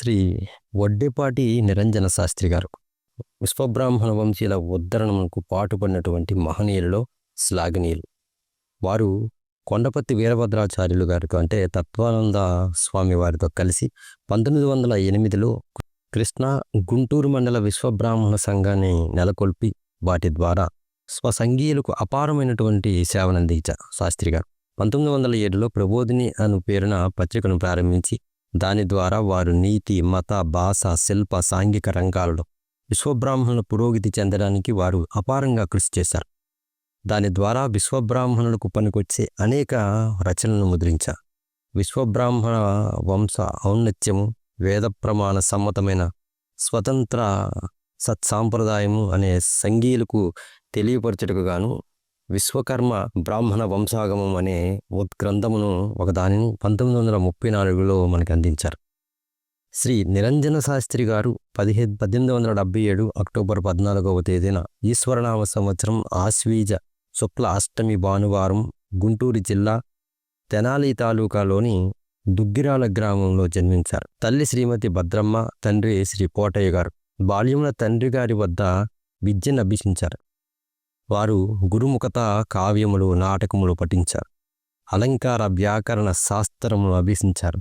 శ్రీ వడ్డేపాటి నిరంజన శాస్త్రి గారు విశ్వబ్రాహ్మణ వంశీయుల ఉద్ధరణకు పాటుపడినటువంటి మహనీయులలో శ్లాఘనీయులు. వారు కొండపత్తి వీరభద్రాచార్యులు గారితో అంటే తత్వానంద స్వామి వారితో కలిసి 1908లో కృష్ణా గుంటూరు మండల విశ్వబ్రాహ్మణ సంఘాన్ని నెలకొల్పి వాటి ద్వారా స్వసంఘీయులకు అపారమైనటువంటి సేవనందించారు శాస్త్రి గారు. 1907లో ప్రబోధిని అను పేరున పత్రికను ప్రారంభించి దాని ద్వారా వారు నీతి, మత, భాష, శిల్ప, సాంఘిక రంగాలలో విశ్వబ్రాహ్మణుల పురోగతి చెందడానికి వారు అపారంగా కృషి చేశారు. దాని ద్వారా విశ్వబ్రాహ్మణులకు పనికొచ్చే అనేక రచనలను ముద్రించారు. విశ్వబ్రాహ్మణ వంశ ఔన్నత్యము, వేద ప్రమాణ సమ్మతమైన స్వతంత్ర సత్సాంప్రదాయము అనే సంఘీయులకు తెలియపరచుటకు గాను విశ్వకర్మ బ్రాహ్మణ వంశాగమం అనే గ్రంథమును ఒకదానిని 1934లో మనకు అందించారు. శ్రీ నిరంజన శాస్త్రి గారు 1877 అక్టోబర్ 14వ తేదీన ఈశ్వరనామ సంవత్సరం ఆశ్వీజ శుక్ల అష్టమి భానువారం గుంటూరు జిల్లా తెనాలి తాలూకాలోని దుగ్గిరాల గ్రామంలో జన్మించారు. తల్లి శ్రీమతి భద్రమ్మ, తండ్రి శ్రీ పోటయ్య గారు. బాల్యంలో తండ్రి గారి వద్ద విద్యను అభ్యసించారు. వారు గురుముఖత కావ్యములు, నాటకములు పఠించారు. అలంకార వ్యాకరణ శాస్త్రమును అభ్యసించారు.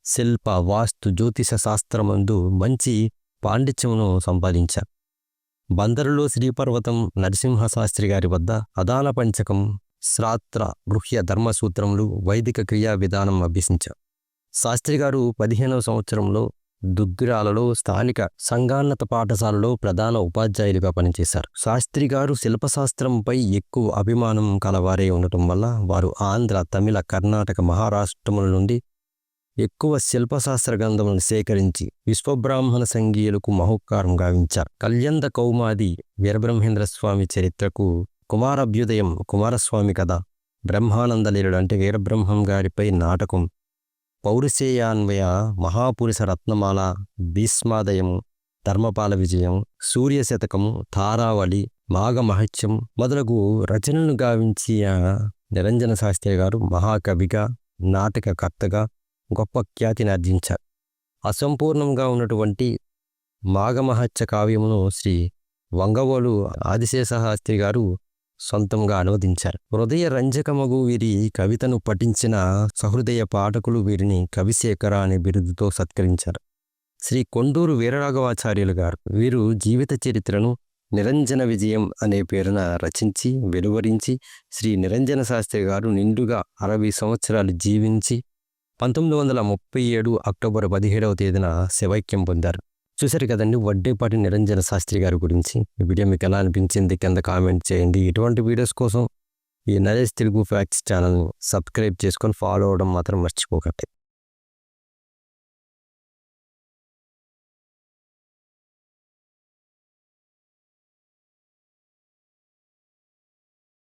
శిల్ప, వాస్తు, జ్యోతిష శాస్త్రమందు మంచి పాండిత్యమును సంపాదించారు. బందరులో శ్రీపర్వతం నరసింహశాస్త్రి గారి వద్ద అదాన పంచకం, శ్రాత్ర, గృహ్య ధర్మసూత్రములు, వైదిక క్రియా విధానం అభ్యసించారు. శాస్త్రి గారు 15వ సంవత్సరంలో దుగ్గిరాలలో స్థానిక సంఘాన్నత పాఠశాలలో ప్రధాన ఉపాధ్యాయులుగా పనిచేశారు. శాస్త్రి గారు శిల్పశాస్త్రంపై ఎక్కువ అభిమానం కలవారే ఉండటం వల్ల వారు ఆంధ్ర, తమిళ, కర్ణాటక, మహారాష్ట్రముల నుండి ఎక్కువ శిల్పశాస్త్ర గ్రంథములను సేకరించి విశ్వబ్రాహ్మణ సంఘీయులకు మహోపకారం గావించారు. కళ్యంద కౌమాది, వీరబ్రహ్మేంద్ర స్వామి చరిత్రకు, కుమారాభ్యుదయం, కుమారస్వామి కథ, బ్రహ్మానందలీలుడు అంటే వీరబ్రహ్మం గారిపై నాటకం, పౌరుషేయాన్వయ, మహాపురుష రత్నమాల, భీష్మాదయము, ధర్మపాల విజయం, సూర్యశతకము, తారావళి, మాఘమహత్యం మొదలగు రచనలను గావించి నిరంజన శాస్త్రి గారు మహాకవిగా, నాటకకర్తగా గొప్ప ఖ్యాతిని ఆర్జించారు. అసంపూర్ణంగా ఉన్నటువంటి మాఘమహత్య కావ్యమును శ్రీ వంగవోలు ఆదిశేషశాస్త్రి గారు సొంతంగా అనువదించారు. హృదయ రంజకమగు వీరి కవితను పఠించిన సహృదయ పాఠకులు వీరిని కవిశేఖర అనే బిరుదుతో సత్కరించారు. శ్రీ కొండూరు వీరరాఘవాచార్యులు గారు వీరు జీవిత చరిత్రను నిరంజన విజయం అనే పేరున రచించి వెలువరించి శ్రీ నిరంజన శాస్త్రి గారు నిండుగా 60 సంవత్సరాలు జీవించి 1937 అక్టోబర్ 17వ తేదీన శివైక్యం పొందారు. చూశారు కదండి వడ్డేపాటి నిరంజన శాస్త్రి గారి గురించి. ఈ వీడియో మీకు ఎలా అనిపించింది కింద కామెంట్ చేయండి. ఇటువంటి వీడియోస్ కోసం ఈ నరేష్ తెలుగు ఫ్యాక్ట్స్ ఛానల్ని సబ్స్క్రైబ్ చేసుకొని ఫాలో అవ్వడం మాత్రం మర్చిపోకండి.